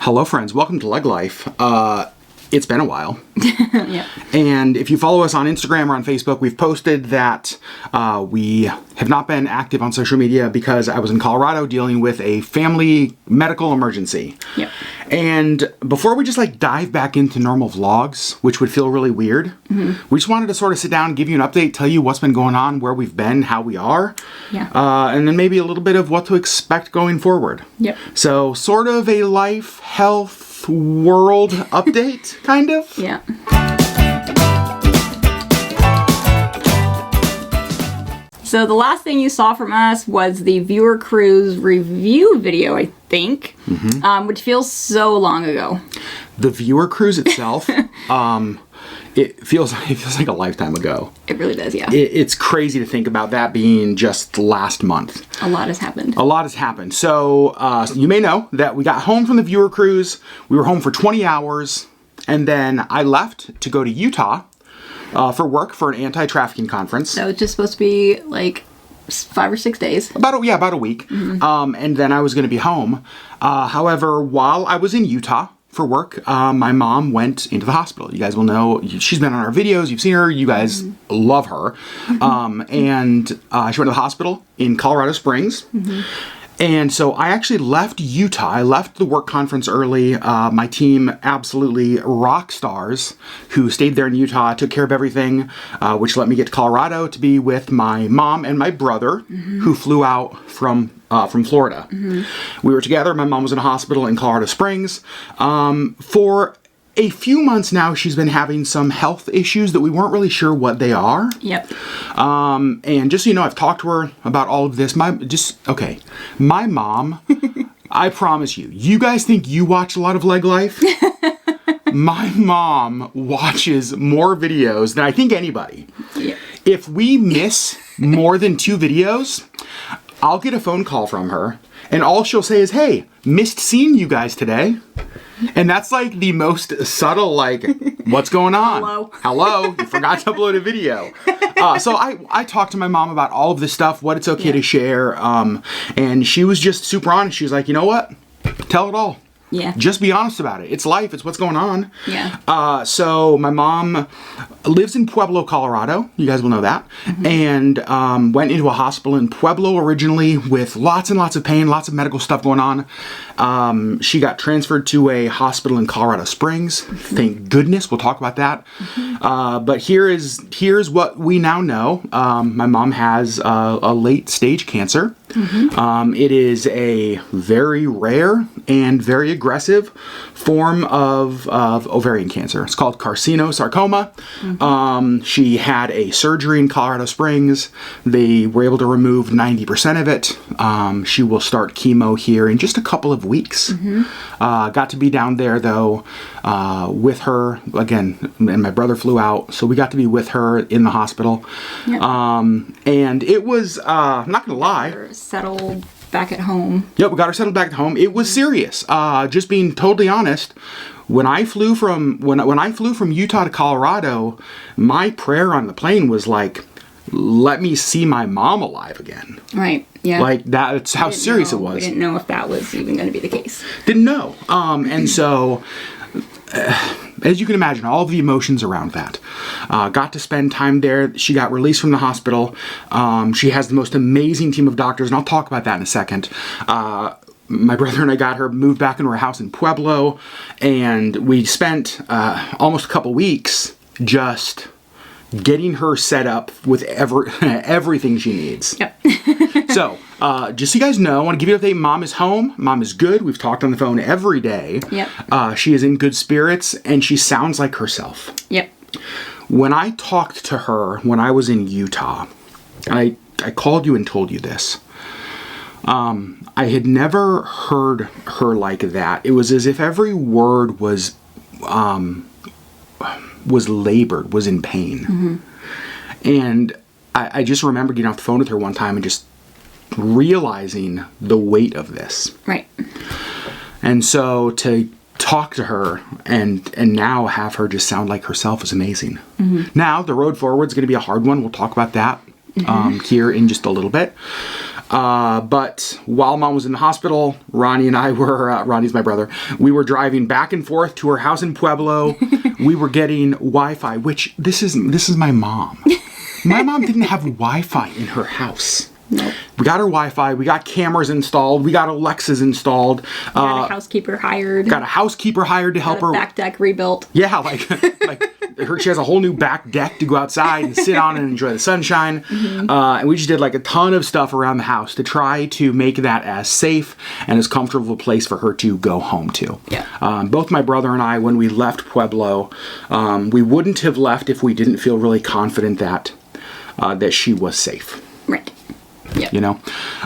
Hello, friends. Welcome to LeggLife. It's been a while. Yeah. And if you follow us on Instagram or on Facebook, we've posted that we have not been active on social media because I was in Colorado dealing with a family medical emergency. Yep. And before we just dive back into normal vlogs, which would feel really weird, we just wanted to sort of sit down, give you an update, tell you what's been going on, where we've been, how we are, and then maybe a little bit of what to expect going forward. Yep. So sort of a life, health, world update, kind of. Yeah. So the last thing you saw from us was the Viewer Cruise review video, I think, which feels so long ago. The Viewer Cruise itself, it feels like a lifetime ago. It really does, yeah. It's crazy to think about that being just last month. A lot has happened. A lot has happened. So you may know that we got home from the Viewer Cruise. We were home for 20 hours, and then I left to go to Utah for work for an anti-trafficking conference. That was just supposed to be like 5 or 6 days. About a week. And then I was going to be home. However, while I was in Utah for work, my mom went into the hospital. You guys will know, she's been on our videos, you've seen her, you guys love her. And she went to the hospital in Colorado Springs. And so I actually left Utah. I left the work conference early. My team, absolutely rock stars who stayed there in Utah, took care of everything, which let me get to Colorado to be with my mom and my brother, who flew out from Florida. We were together. My mom was in a hospital in Colorado Springs. For a few months now, she's been having some health issues that we weren't really sure what they are. Yep. And just so you know, I've talked to her about all of this. My mom, I promise you, you guys think you watch a lot of LeggLife? My mom watches more videos than I think anybody. Yep. If we miss more than 2 videos, I'll get a phone call from her, and all she'll say is, "Hey, missed seeing you guys today." And that's like the most subtle, what's going on? Hello, you forgot to upload a video. So I talked to my mom about all of this stuff, what it's okay to share. And she was just super honest. She was like, you know what? Tell it all. Yeah. Just be honest about it. It's life. It's what's going on. Yeah. So my mom lives in Pueblo, Colorado. You guys will know that. And went into a hospital in Pueblo originally with lots and lots of pain, lots of medical stuff going on. She got transferred to a hospital in Colorado Springs. Thank goodness. We'll talk about that. But here's what we now know. My mom has a late stage cancer. It is a very rare and very aggressive form of ovarian cancer. It's called carcinosarcoma. She had a surgery in Colorado Springs. They were able to remove 90% of it. She will start chemo here in just a couple of weeks. Got to be down there though with her again, and my brother flew out, so we got to be with her in the hospital. And it was I'm not gonna lie, Settled back at home. Yep, we got her settled back at home. It was serious. Just being totally honest, when I flew from Utah to Colorado, my prayer on the plane was let me see my mom alive again. Right. Yeah. That's how serious it was. We didn't know if that was even going to be the case. Didn't know. And so, as you can imagine, all of the emotions around that. Got to spend time there. She got released from the hospital. She has the most amazing team of doctors, and I'll talk about that in a second. My brother and I got her moved back into her house in Pueblo, and we spent almost a couple weeks just getting her set up with everything she needs. Yep. So, just so you guys know, I want to give you an update. Mom is home. Mom is good. We've talked on the phone every day. Yep. She is in good spirits, and she sounds like herself. Yep. When I talked to her when I was in Utah, I called you and told you this. I had never heard her like that. It was as if every word was labored, was in pain. And I just remember getting off the phone with her one time and just realizing the weight of this. Right. And so to talk to her and now have her just sound like herself is amazing. Now, the road forward is going to be a hard one. We'll talk about that here in just a little bit. But while Mom was in the hospital, Ronnie and I were, Ronnie's my brother, we were driving back and forth to her house in Pueblo. We were getting Wi-Fi, which this is my mom. My mom didn't have Wi-Fi in her house. Nope. We got her Wi-Fi. We got cameras installed. We got Alexas installed. Got a housekeeper hired. Got a housekeeper hired to help her. Back deck rebuilt. Yeah, she has a whole new back deck to go outside and sit on and enjoy the sunshine. And we just did like a ton of stuff around the house to try to make that as safe and as comfortable a place for her to go home to. Yeah. Both my brother and I, when we left Pueblo, we wouldn't have left if we didn't feel really confident that she was safe. Right. Yep. You know?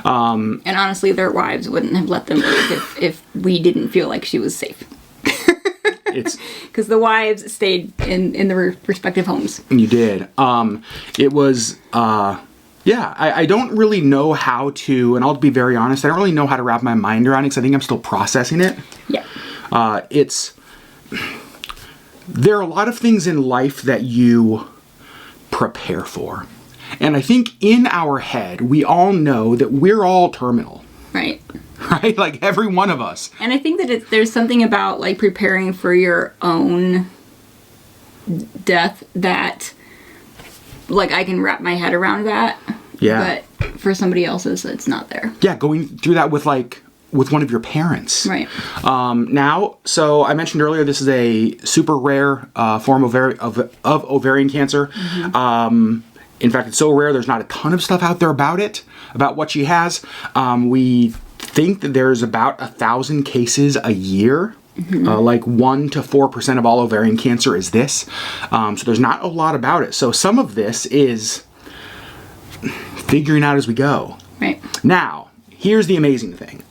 And honestly, their wives wouldn't have let them leave if we didn't feel like she was safe. It's because the wives stayed in their respective homes. You did. It was, I don't really know how to, and I'll be very honest, I don't really know how to wrap my mind around it because I think I'm still processing it. Yeah. There are a lot of things in life that you prepare for. And I think in our head, we all know that we're all terminal. Right. Right? Like every one of us. And I think that there's something about like preparing for your own death that like I can wrap my head around that. Yeah. But for somebody else's, it's not there. Yeah, going through that with one of your parents. Right. So I mentioned earlier, this is a super rare form of ovarian cancer. In fact, it's so rare, there's not a ton of stuff out there about what she has. We think that there's about 1,000 cases a year. Like 1 to 4% of all ovarian cancer is this. So there's not a lot about it. So some of this is figuring out as we go. Right. Now, here's the amazing thing.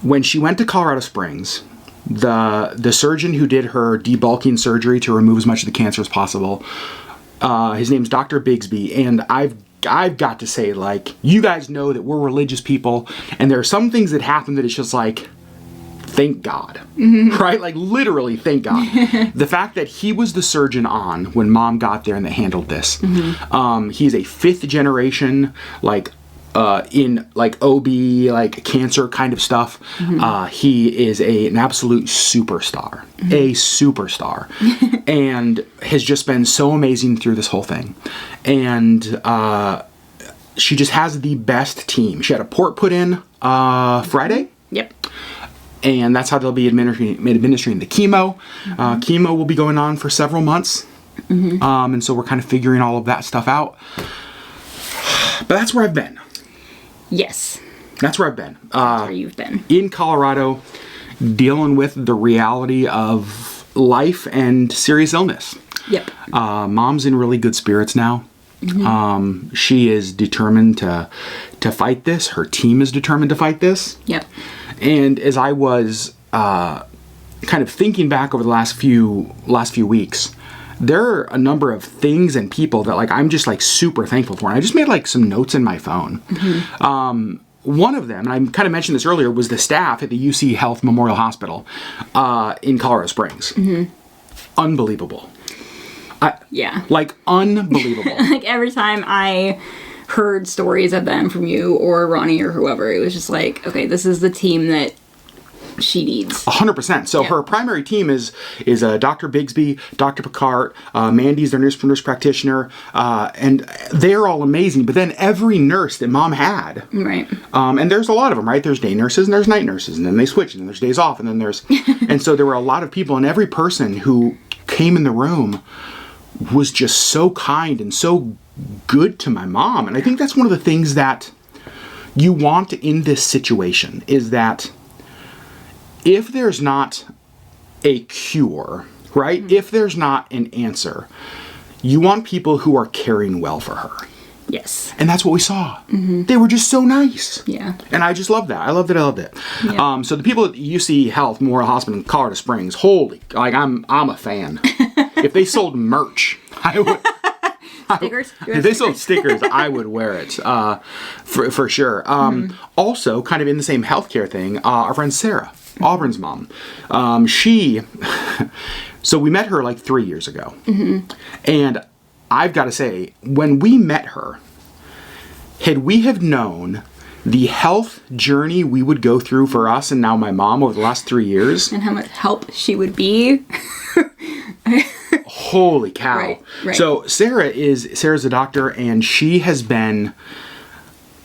When she went to Colorado Springs, the surgeon who did her debulking surgery to remove as much of the cancer as possible, his name's Dr. Bigsby, and I've got to say, like, you guys know that we're religious people, and there are some things that happen that it's just like, thank God, right? Like, literally, thank God. The fact that he was the surgeon on when Mom got there and they handled this. He's a 5th generation, in like OB, like cancer kind of stuff. He is an absolute superstar, and has just been so amazing through this whole thing. And she just has the best team. She had a port put in Friday. Yep. And that's how they'll be administering the chemo. Chemo will be going on for several months. And so we're kind of figuring all of that stuff out. But that's where I've been. Yes. That's where I've been. That's where you've been. In Colorado, dealing with the reality of life and serious illness. Yep. Mom's in really good spirits now. She is determined to fight this. Her team is determined to fight this. Yep. And as I was kind of thinking back over the last few weeks, there are a number of things and people that like I'm just like super thankful for. And I just made like some notes in my phone. One of them, and I kind of mentioned this earlier, was the staff at the UCHealth Memorial Hospital in Colorado Springs. Unbelievable. Yeah. Like unbelievable. Like every time I heard stories of them from you or Ronnie or whoever, it was just like, okay, this is the team that she needs. 100%. So her primary team is Dr. Bigsby, Dr. Picard, Mandy's their nurse practitioner, and they're all amazing. But then every nurse that Mom had, right? And there's a lot of them, right? There's day nurses and there's night nurses, and then they switch, and then there's days off, and then there's, and so there were a lot of people, and every person who came in the room was just so kind and so good to my mom. And I think that's one of the things that you want in this situation is that if there's not a cure, right? If there's not an answer, you want people who are caring well for her. Yes. And that's what we saw. They were just so nice. Yeah. And I just loved that. I loved it. Yeah. So the people at UCHealth Memorial Hospital in Colorado Springs, holy, like I'm a fan. If they sold merch, I would. Stickers? If they sold stickers, I would wear it for sure. Also, kind of in the same healthcare thing, our friend Sarah, Auburn's mom, so we met her like 3 years ago. And I've got to say, when we met her, had we have known the health journey we would go through for us and now my mom over the last 3 years. And how much help she would be. Holy cow. Right. So Sarah's a doctor, and she has been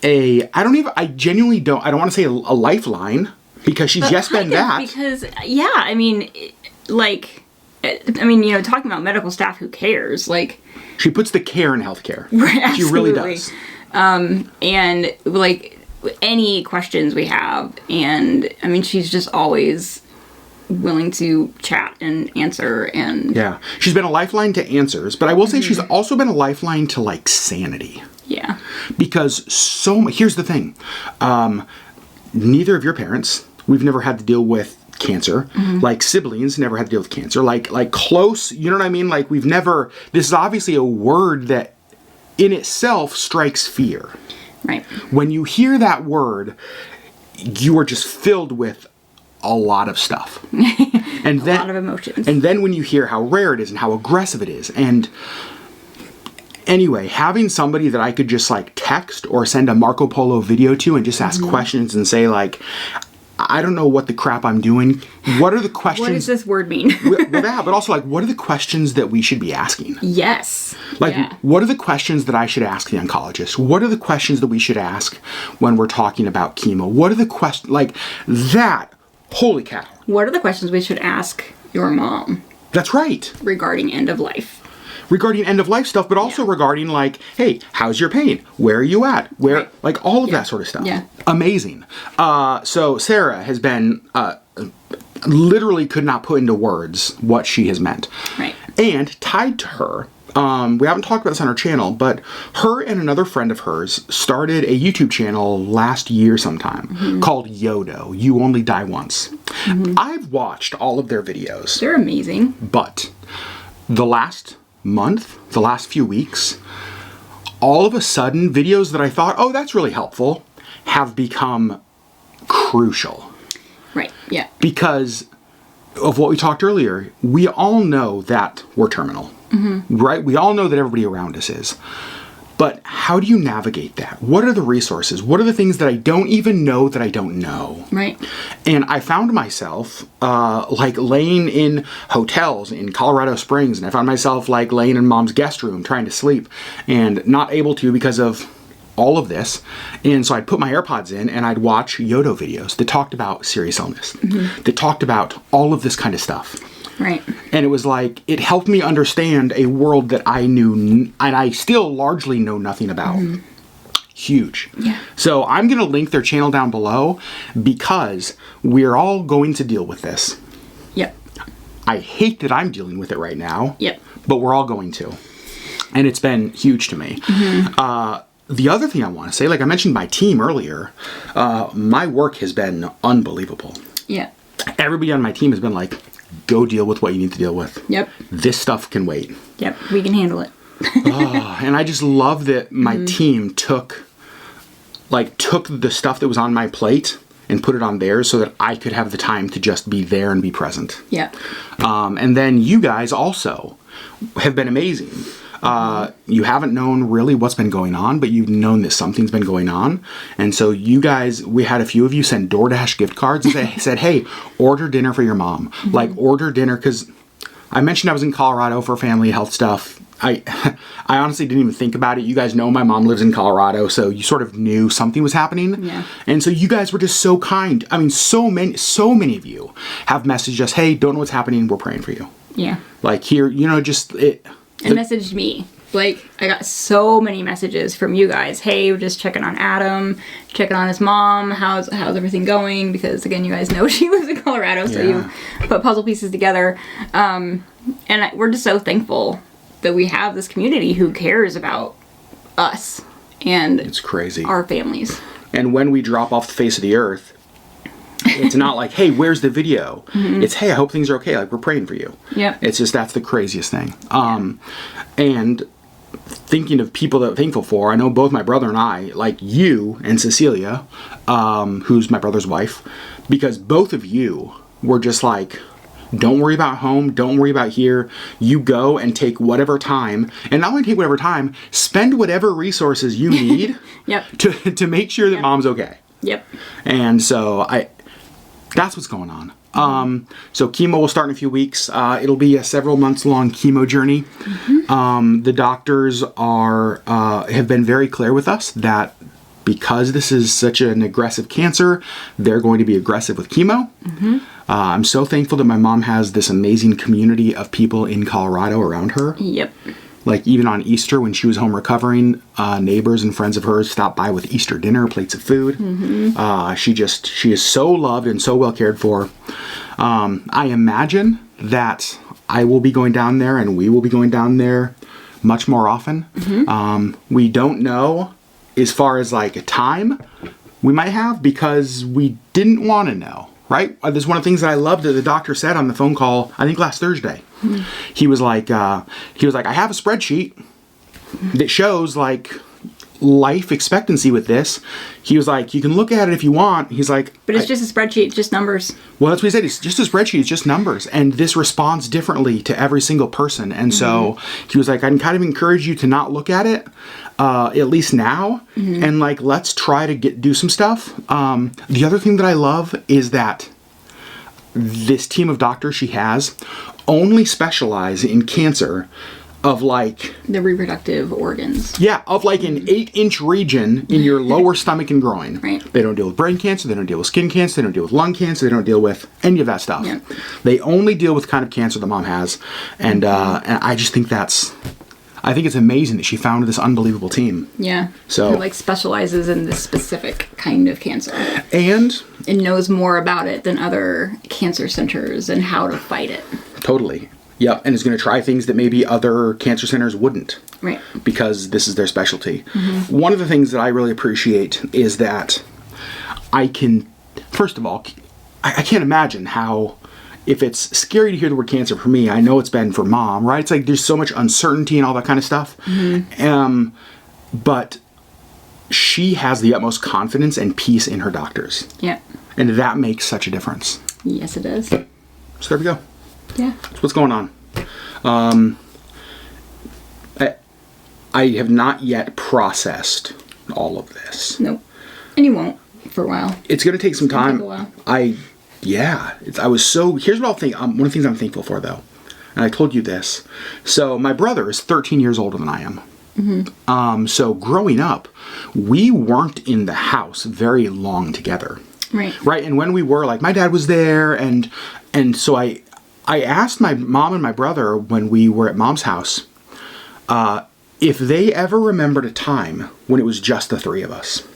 I don't want to say a lifeline, because she's just been that. Because, yeah, I mean, talking about medical staff who cares, like... She puts the care in healthcare. Right, absolutely. She really does. And, like, any questions we have, and, I mean, she's just always willing to chat and answer, and... Yeah. She's been a lifeline to answers, but I will say she's also been a lifeline to, like, sanity. Yeah. Because here's the thing. Neither of your parents, we've never had to deal with cancer. Like, siblings never had to deal with cancer. Like close, you know what I mean? Like, this is obviously a word that in itself strikes fear. Right. When you hear that word, you are just filled with a lot of stuff. And a lot of emotions. And then when you hear how rare it is and how aggressive it is, and anyway, having somebody that I could just like text or send a Marco Polo video to and just ask questions and say, like, I don't know what the crap I'm doing. What are the questions? What does this word mean? Well, that, but also, like, what are the questions that we should be asking? Yes. Like, what are the questions that I should ask the oncologist? What are the questions that we should ask when we're talking about chemo? What are the questions, like, that, holy cow. What are the questions we should ask your mom? That's right. Regarding end of life. Regarding end of life stuff, but also regarding, like, hey, how's your pain? Where are you at? Where, like, all of that sort of stuff. Yeah. Amazing. So Sarah has been, literally could not put into words what she has meant. Right. And tied to her, we haven't talked about this on our channel, but her and another friend of hers started a YouTube channel last year sometime called Yodo, You Only Die Once. I've watched all of their videos. They're amazing. But the last month, the last few weeks, all of a sudden, videos that I thought, oh, that's really helpful, have become crucial. Right, yeah. Because of what we talked earlier, we all know that we're terminal, right? We all know that everybody around us is. But how do you navigate that? What are the resources? What are the things that I don't even know that I don't know? Right. And I found myself like laying in hotels in Colorado Springs, and I found myself like laying in mom's guest room trying to sleep and not able to because of all of this. And so I'd put my AirPods in and I'd watch Yodo videos that talked about serious illness, that talked about all of this kind of stuff. Right. And it was like, it helped me understand a world that I knew, and I still largely know nothing about. Huge. Yeah. So I'm going to link their channel down below because we're all going to deal with this. Yep. I hate that I'm dealing with it right now. Yep. But we're all going to. And it's been huge to me. The other thing I want to say, like I mentioned my team earlier, my work has been unbelievable. Yeah. Everybody on my team has been like, go deal with what you need to deal with. Yep. This stuff can wait. Yep. We can handle it. And I just love that my team took the stuff that was on my plate and put it on theirs so that I could have the time to just be there and be present. Yeah. And then you guys also have been amazing. You haven't known really what's been going on, but you've known that something's been going on. And so you guys, we had a few of you send DoorDash gift cards and said, hey, order dinner for your mom. Like, order dinner, because I mentioned I was in Colorado for family health stuff. I honestly didn't even think about it. You guys know my mom lives in Colorado, so you sort of knew something was happening. Yeah. And so you guys were just so kind. I mean, so many of you have messaged us, hey, don't know what's happening, we're praying for you. Yeah. Like, here, you know, just... And messaged me. Like, I got so many messages from you guys. Hey, we're just checking on Adam, checking on his mom. How's everything going? Because, again, you guys know she lives in Colorado, so you put puzzle pieces together. And we're just so thankful that we have this community who cares about us and it's crazy. Our families. And when we drop off the face of the earth, it's not like, hey, where's the video? It's, hey, I hope things are okay. Like, we're praying for you. Yep. It's just, that's the craziest thing. And thinking of people that I'm thankful for, I know both my brother and I, like you and Cecilia, who's my brother's wife, because both of you were just like, Don't worry about home. Don't worry about here. You go and take whatever time. And not only take whatever time, spend whatever resources you need Yep. to make sure that mom's okay. Yep. And so that's what's going on. So chemo will start in a few weeks. It'll be a several months long chemo journey. The doctors have been very clear with us that because this is such an aggressive cancer, they're going to be aggressive with chemo. I'm so thankful that my mom has this amazing community of people in Colorado around her. Yep. Like even on Easter when she was home recovering, neighbors and friends of hers stopped by with Easter dinner, plates of food. She is so loved and so well cared for. I imagine that I will be going down there and we will be going down there much more often. We don't know as far as like a time we might have because we didn't want to know. Right? This is one of the things that I loved that the doctor said on the phone call, I think last Thursday. He was like, I have a spreadsheet that shows like life expectancy with this. He was like, you can look at it if you want. He's like, but it's just a spreadsheet, it's just numbers. Well, that's what he said. It's just a spreadsheet. It's just numbers. And this responds differently to every single person. And so he was like, I can kind of encourage you to not look at it, at least now. And like, let's try to do some stuff. The other thing that I love is that this team of doctors she has only specialize in cancer of like... the reproductive organs. Yeah, of like an 8-inch region in your lower stomach and groin. Right. They don't deal with brain cancer, they don't deal with skin cancer, they don't deal with lung cancer, they don't deal with any of that stuff. Yep. They only deal with the kind of cancer that mom has. And I just think I think it's amazing that she found this unbelievable team. Yeah. So who like specializes in this specific kind of cancer. And knows more about it than other cancer centers and how to fight it. Totally. Yep, and is going to try things that maybe other cancer centers wouldn't. Right. Because this is their specialty. One of the things that I really appreciate is that I can, first of all, I can't imagine how, if it's scary to hear the word cancer for me, I know it's been for mom, right? It's like there's so much uncertainty and all that kind of stuff. But she has the utmost confidence and peace in her doctors. Yeah. And that makes such a difference. Yes, it does. So there we go. Yeah. That's what's going on. I have not yet processed all of this. Nope. And you won't for a while. It's going to take some time. Take a while. Here's what I'll think. One of the things I'm thankful for, though, and I told you this. So my brother is 13 years older than I am. So growing up, we weren't in the house very long together. Right. Right. And when we were, like, my dad was there, and so I asked my mom and my brother when we were at mom's house if they ever remembered a time when it was just the three of us.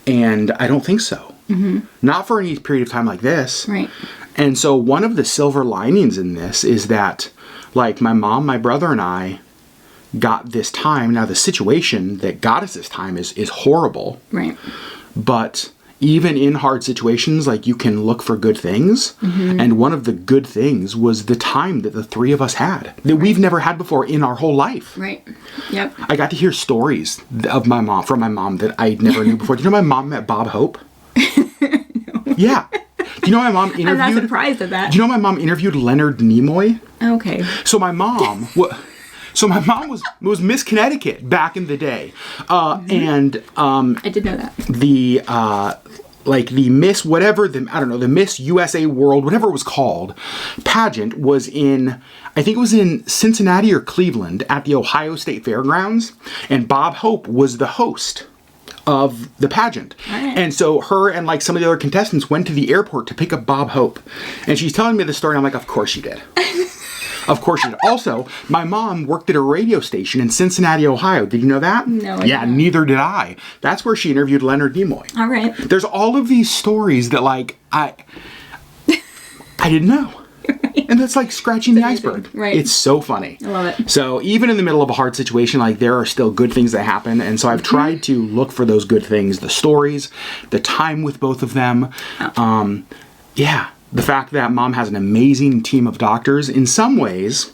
And I don't think so. Not for any period of time like this. Right. And so one of the silver linings in this is that, like, my mom, my brother, and I got this time. Now, the situation that got us this time is horrible. Right. But even in hard situations, like, you can look for good things. And one of the good things was the time that the three of us had that we've never had before in our whole life. Right. Yep. I got to hear stories of my mom that I never knew before. Do you know my mom met Bob Hope? No. Yeah. Do you know my mom interviewed... I'm not surprised at that. Do you know my mom interviewed Leonard Nimoy? Okay. So my mom... was Miss Connecticut back in the day. And... I did know that. The Miss whatever, the Miss USA World, whatever it was called, pageant was in, I think it was in Cincinnati or Cleveland at the Ohio State Fairgrounds. And Bob Hope was the host of the pageant. Right. And so her and like some of the other contestants went to the airport to pick up Bob Hope. And she's telling me the story. And I'm like, of course you did. Of course you did. Also, my mom worked at a radio station in Cincinnati, Ohio. Did you know that? No. Yeah, neither did I. That's where she interviewed Leonard Nimoy. All right. There's all of these stories that, like, I didn't know. Right. And that's like scratching the iceberg. Right. It's so funny. I love it. So even in the middle of a hard situation, like, there are still good things that happen. And so I've tried to look for those good things, the stories, the time with both of them. Yeah. The fact that mom has an amazing team of doctors. In some ways,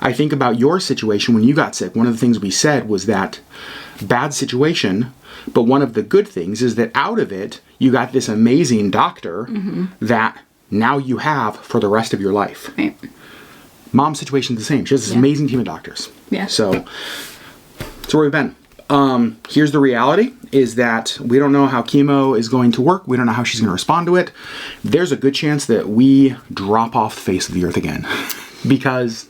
I think about your situation when you got sick. One of the things we said was that bad situation, but one of the good things is that out of it, you got this amazing doctor that now you have for the rest of your life. Right. Mom's situation's the same. She has this amazing team of doctors. Yeah. So where we've been. Here's the reality, is that we don't know how chemo is going to work. We don't know how she's going to respond to it. There's a good chance that we drop off the face of the earth again because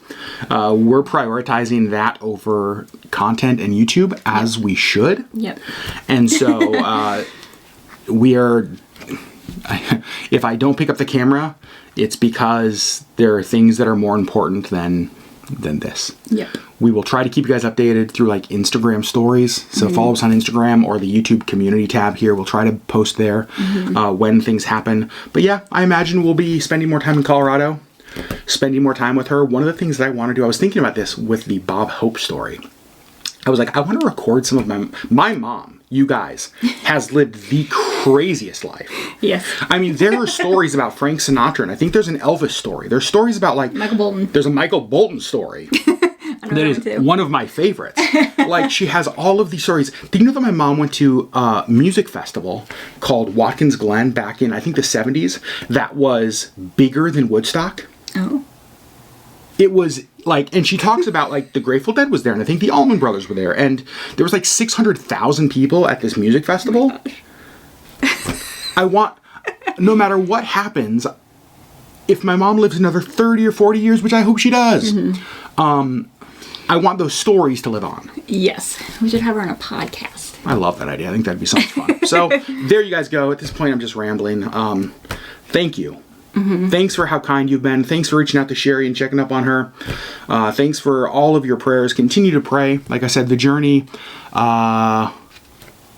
we're prioritizing that over content and YouTube as we should. Yep. And so we are, if I don't pick up the camera, it's because there are things that are more important than this. Yep. We will try to keep you guys updated through like Instagram stories. So follow us on Instagram or the YouTube community tab here. We'll try to post there when things happen. But yeah, I imagine we'll be spending more time in Colorado, spending more time with her. One of the things that I want to do, I was thinking about this with the Bob Hope story. I was like, I want to record some of my mom, you guys, has lived the craziest life. Yes. I mean, there are stories about Frank Sinatra, and I think there's an Elvis story. There's stories about like Michael Bolton. There's a Michael Bolton story. That is one of my favorites. Like, she has all of these stories. Do you know that my mom went to a music festival called Watkins Glen back in, I think, the 70s, that was bigger than Woodstock? Oh. It was like, and she talks about like the Grateful Dead was there, and I think the Allman Brothers were there, and there was like 600,000 people at this music festival. I want, no matter what happens, if my mom lives another 30 or 40 years, which I hope she does, I want those stories to live on. Yes. We should have her on a podcast. I love that idea. I think that'd be so much fun. So there you guys go. At this point, I'm just rambling. Thank you. Thanks for how kind you've been. Thanks for reaching out to Sherri and checking up on her. Thanks for all of your prayers. Continue to pray. Like I said, the journey,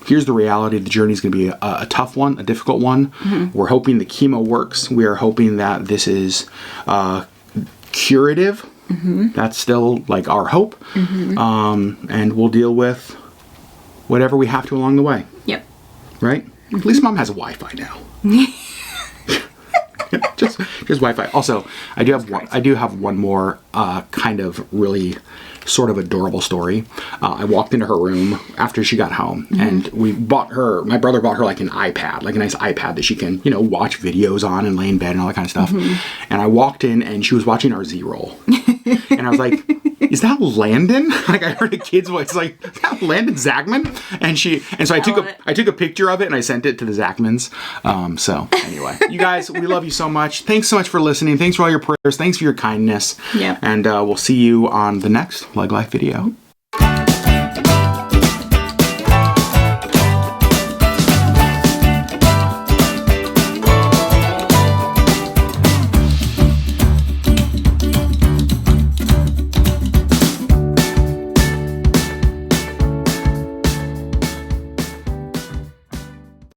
here's the reality. The journey is going to be a tough one, a difficult one. We're hoping the chemo works. We are hoping that this is curative. That's still like our hope. And we'll deal with whatever we have to along the way. Yep. Right? At least Mom has a Wi-Fi now. just Wi-Fi. Also, I do have one more kind of really sort of adorable story. I walked into her room after she got home, and my brother bought her like an iPad, like a nice iPad that she can, watch videos on and lay in bed and all that kind of stuff. And I walked in and she was watching our Z-Roll. And I was like, is that Landon? Like, I heard a kid's voice, like, is that Landon Zachman? And so I took a picture of it and I sent it to the Zachmans. So anyway, you guys, we love you so much. Thanks so much for listening. Thanks for all your prayers. Thanks for your kindness. Yeah. And we'll see you on the next LeggLife video.